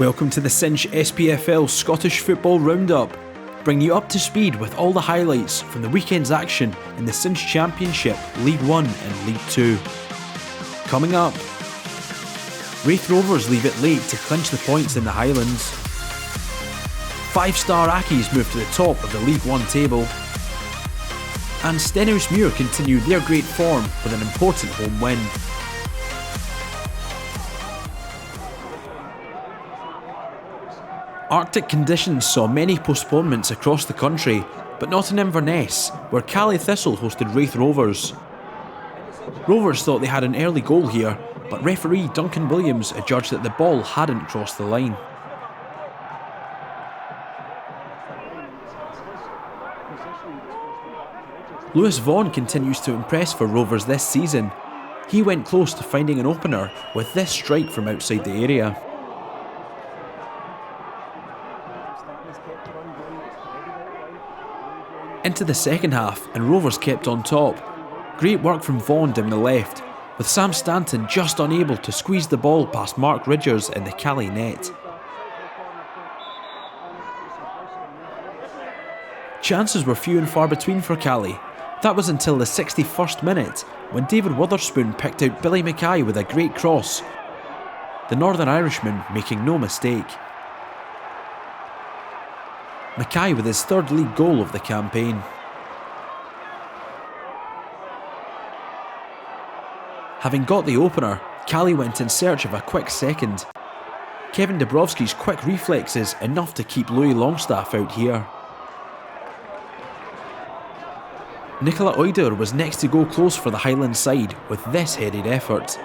Welcome to the Cinch SPFL Scottish Football Roundup, bringing you up to speed with all the highlights from the weekend's action in the Cinch Championship, League 1 and League 2. Coming up, Raith Rovers leave it late to clinch the points in the Highlands. 5-star Accies move to the top of the League 1 table. And Stenhousemuir continue their great form with an important home win. Arctic conditions saw many postponements across the country, but not in Inverness, where Calais Thistle hosted Raith Rovers. Rovers thought they had an early goal here, but referee Duncan Williams adjudged that the ball hadn't crossed the line. Lewis Vaughan continues to impress for Rovers this season. He went close to finding an opener with this strike from outside the area. Into the second half, and Rovers kept on top. Great work from Vaughan down the left, with Sam Stanton just unable to squeeze the ball past Mark Ridgers in the Calais net. Chances were few and far between for Calais. That was until the 61st minute, when David Witherspoon picked out Billy Mackay with a great cross, the Northern Irishman making no mistake. Mackay with his third league goal of the campaign. Having got the opener, Calais went in search of a quick second. Kevin Dabrowski's quick reflexes enough to keep Louis Longstaff out here. Nicola Oider was next to go close for the Highland side with this headed effort.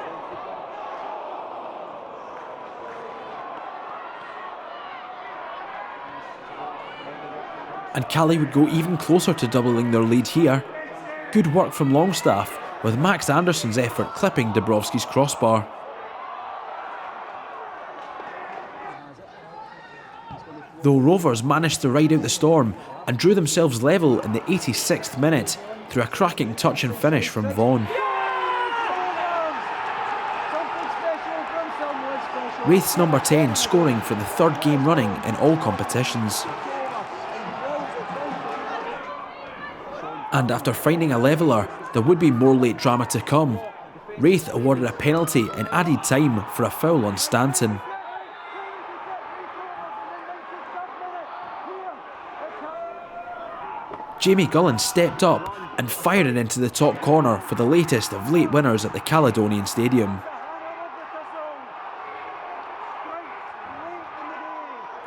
And Calais would go even closer to doubling their lead here. Good work from Longstaff, with Max Anderson's effort clipping Dabrowski's crossbar. Though Rovers managed to ride out the storm and drew themselves level in the 86th minute through a cracking touch and finish from Vaughan. Raith's number 10 scoring for the third game running in all competitions. And after finding a leveller, there would be more late drama to come. Raith awarded a penalty in added time for a foul on Stanton. Jamie Gullen stepped up and fired it into the top corner for the latest of late winners at the Caledonian Stadium.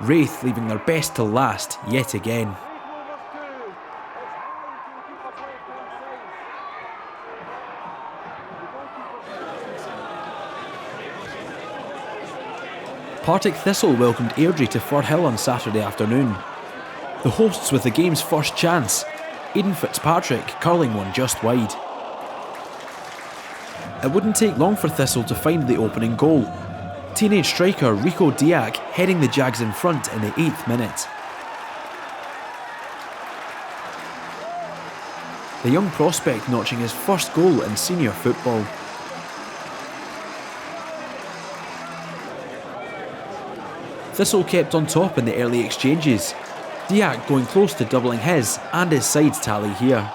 Raith leaving their best till last yet again. Partick Thistle welcomed Airdrie to Firhill on Saturday afternoon. The hosts with the game's first chance, Aidan Fitzpatrick curling one just wide. It wouldn't take long for Thistle to find the opening goal. Teenage striker Rico Diak heading the Jags in front in the 8th minute. The young prospect notching his first goal in senior football. Thistle kept on top in the early exchanges, Diak going close to doubling his and his side's tally here.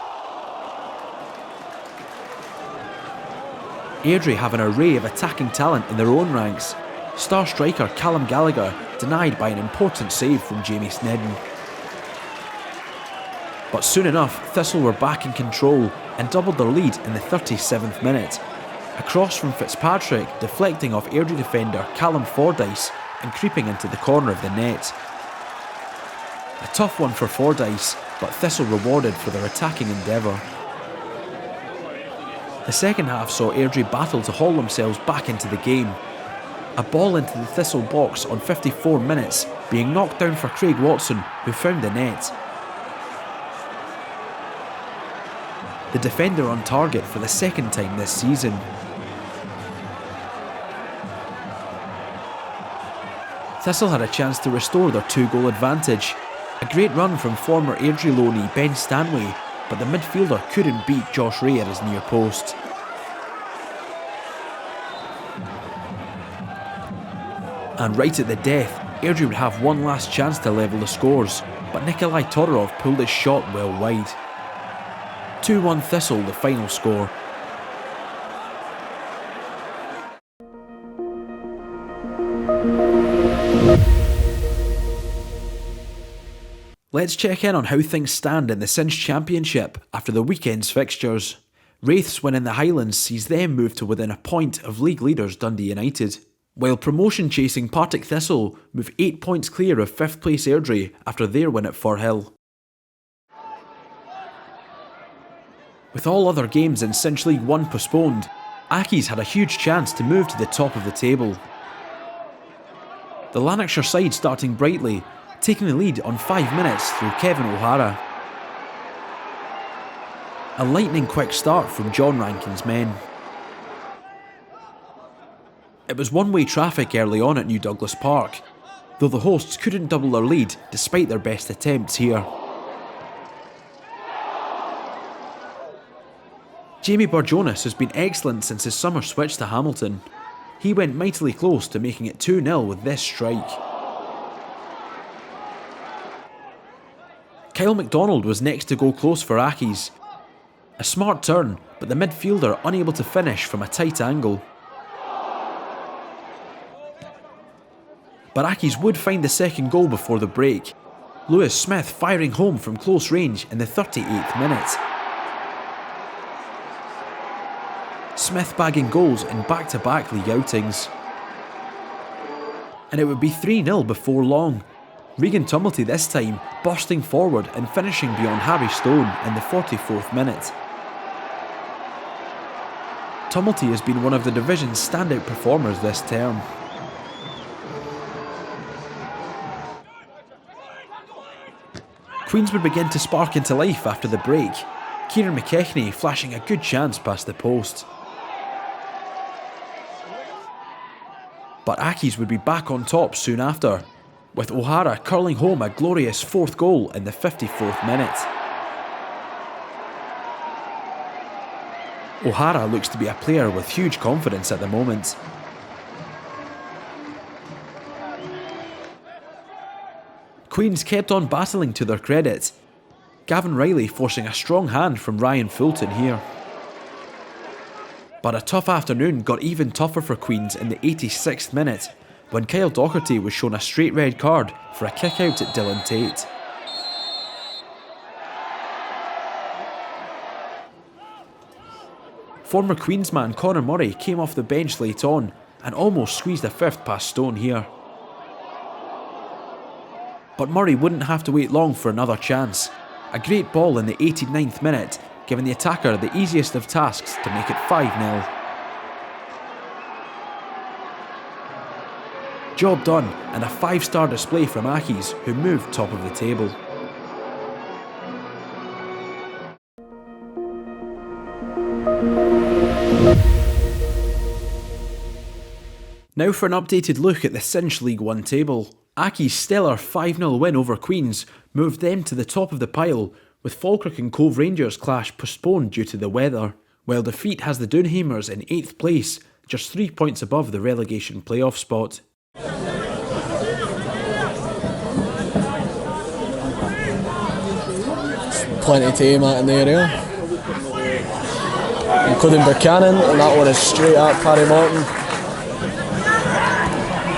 Airdrie have an array of attacking talent in their own ranks. Star striker Callum Gallagher denied by an important save from Jamie Snedden. But soon enough, Thistle were back in control and doubled their lead in the 37th minute. A cross from Fitzpatrick deflecting off Airdrie defender Callum Fordyce and creeping into the corner of the net. A tough one for Fordyce, but Thistle rewarded for their attacking endeavour. The second half saw Airdrie battle to haul themselves back into the game. A ball into the Thistle box on 54 minutes being knocked down for Craig Watson, who found the net. The defender on target for the second time this season. Thistle had a chance to restore their 2-goal advantage. A great run from former Airdrie loanee Ben Stanley, but the midfielder couldn't beat Josh Ray at his near post. And right at the death, Airdrie would have one last chance to level the scores, but Nikolai Todorov pulled his shot well wide. 2-1 Thistle, the final score. Let's check in on how things stand in the Cinch Championship after the weekend's fixtures. Raith's win in the Highlands sees them move to within a point of league leaders Dundee United, while promotion-chasing Partick Thistle move 8 points clear of 5th place Airdrie after their win at Firhill. With all other games in Cinch League 1 postponed, Accies had a huge chance to move to the top of the table. The Lanarkshire side starting brightly, taking the lead on 5 minutes through Kevin O'Hara. A lightning-quick start from John Rankin's men. It was one-way traffic early on at New Douglas Park, though the hosts couldn't double their lead despite their best attempts here. Jamie Burjonas has been excellent since his summer switch to Hamilton. He went mightily close to making it 2-0 with this strike. Kyle MacDonald was next to go close for Accies. A smart turn, but the midfielder unable to finish from a tight angle. But Accies would find the second goal before the break. Lewis Smith firing home from close range in the 38th minute. Smith bagging goals in back-to-back league outings. And it would be 3-0 before long. Regan Tumilty this time bursting forward and finishing beyond Harry Stone in the 44th minute. Tumilty has been one of the division's standout performers this term. Queens would begin to spark into life after the break, Kieran McKechnie flashing a good chance past the post. But Accies would be back on top soon after, with O'Hara curling home a glorious 4th goal in the 54th minute. O'Hara looks to be a player with huge confidence at the moment. Queens kept on battling to their credit, Gavin Riley forcing a strong hand from Ryan Fulton here. But a tough afternoon got even tougher for Queens in the 86th minute, when Kyle Docherty was shown a straight red card for a kick out at Dylan Tate. Former Queensman Connor Murray came off the bench late on and almost squeezed a 5th past Stone here. But Murray wouldn't have to wait long for another chance. A great ball in the 89th minute, giving the attacker the easiest of tasks to make it 5-0. Job done, and a 5-star display from Accies, who moved top of the table. Now for an updated look at the Cinch League 1 table. Accies' stellar 5-0 win over Queens moved them to the top of the pile, with Falkirk and Cove Rangers' clash postponed due to the weather, while defeat has the Doonhamers in 8th place, just 3 points above the relegation playoff spot. Plenty to aim at in the area, including Buchanan, and that one is straight at Paddy Martin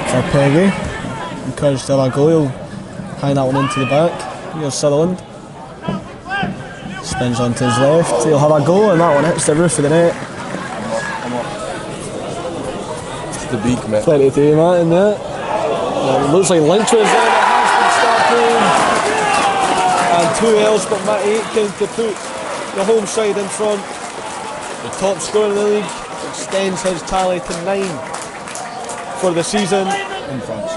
for Peggy. Encouraged to have a goal, he'll hang that one into the back. Here's Sutherland, spins onto his left, he'll have a go, and that one hits the roof of the net. It's the beak, mate. Plenty to aim at in there. It looks like Lynch was there, it has been starting. And 2 L's, but Matty Aitken to put the home side in front. The top scorer in the league extends his tally to 9 for the season. In front,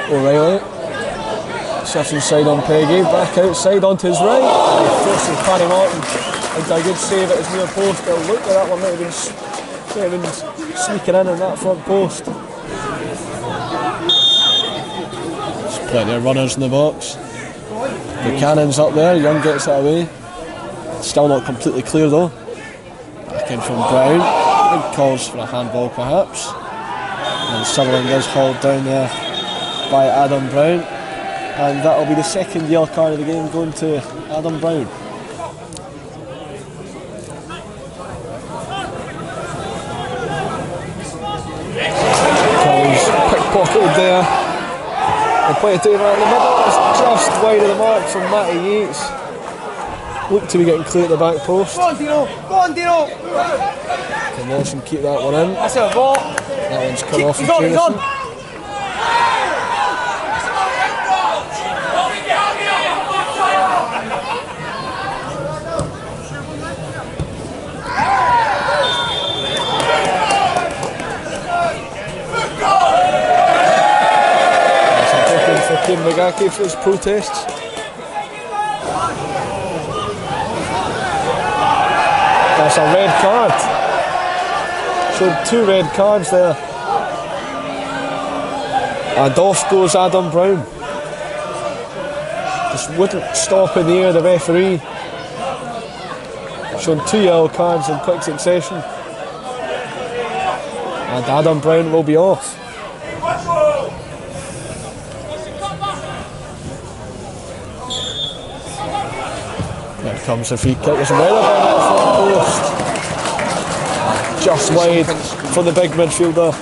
O'Reilly shifts inside on Peggy, back outside onto his right, and he forces Paddy Martin into a good save at his near post. It looked like that one might have been sneaking in that front post. There's plenty of runners in the box. Buchanan's up there, Young gets it away. Still not completely clear though. Back in from Brown. Big calls for a handball perhaps. And Sutherland is hauled down there by Adam Brown, and that'll be the second yellow card of the game going to Adam Brown. Pickpocketed there. The play taken right in the middle. It's just wide of the mark from Matty Yates. Looked to be getting clear at the back post. Go on, Dino! Go on, Dino! Can Lawson keep that one in? That's a ball. That one's come off of He's Jameson. on! For Kane Magaki for his protests. That's a red card. Showed 2 red cards there. And off goes Adam Brown. Just wouldn't stop in the air, the referee. Shown 2 yellow cards in quick succession. And Adam Brown will be off. Here comes the free kick. There's another ball at the front post. Just wide for the big midfielder.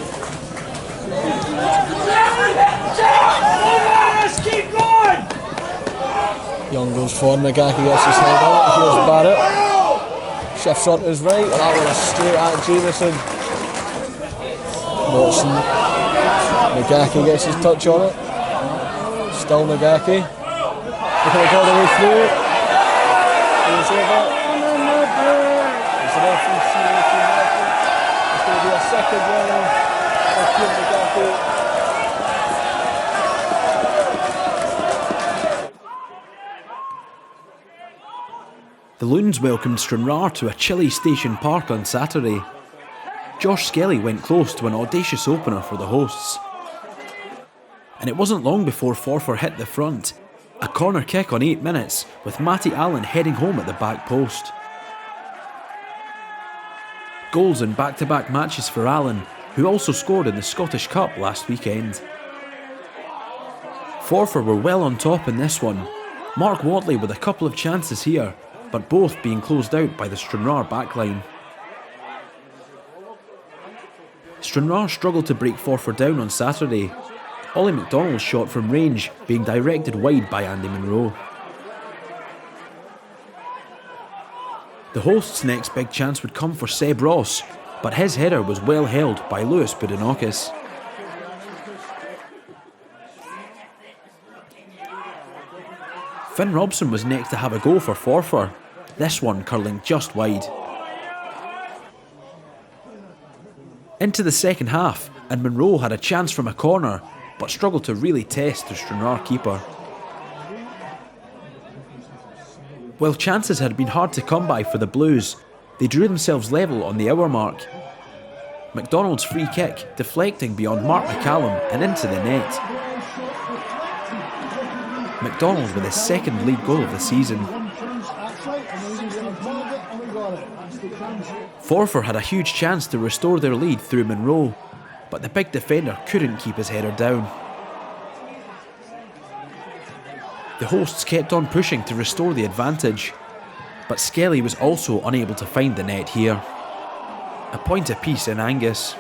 Young goes forward, Magaki gets his head out. Here's Barrett. Shifts on to his right. That one is straight at Jameson. Watson. Magaki gets his touch on it. Still Magaki. Looking to go the way through. Goes over. There's an referee. It's going to be a second yellow for Kane Magaki. The Loons welcomed Stranraer to a chilly Station Park on Saturday. Josh Skelly went close to an audacious opener for the hosts. And it wasn't long before Forfar hit the front. A corner kick on 8 minutes, with Matty Allen heading home at the back post. Goals in back-to-back matches for Allen, who also scored in the Scottish Cup last weekend. Forfar were well on top in this one. Mark Wadley with a couple of chances here, but both being closed out by the Stranraer backline. Stranraer struggled to break Forfar down on Saturday. Ollie McDonald's shot from range being directed wide by Andy Munro. The hosts' next big chance would come for Seb Ross, but his header was well held by Lewis Boudinakis. Finn Robson was next to have a go for Forfar, this one curling just wide. Into the second half, and Munro had a chance from a corner, but struggled to really test the Stranraer keeper. While chances had been hard to come by for the Blues, they drew themselves level on the hour mark. McDonald's free kick deflecting beyond Mark McCallum and into the net. McDonald with his second league goal of the season. Forfar had a huge chance to restore their lead through Munro, but the big defender couldn't keep his header down. The hosts kept on pushing to restore the advantage, but Skelly was also unable to find the net here. A point apiece in Angus.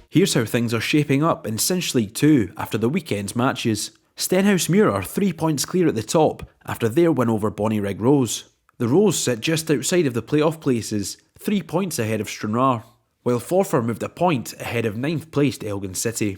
Here's how things are shaping up in Cinch League 2 after the weekend's matches. Stenhousemuir are 3 points clear at the top after their win over Bonnyrigg Rose. The Rose sit just outside of the playoff places, 3 points ahead of Stranraer, while Forfar moved a point ahead of 9th placed Elgin City.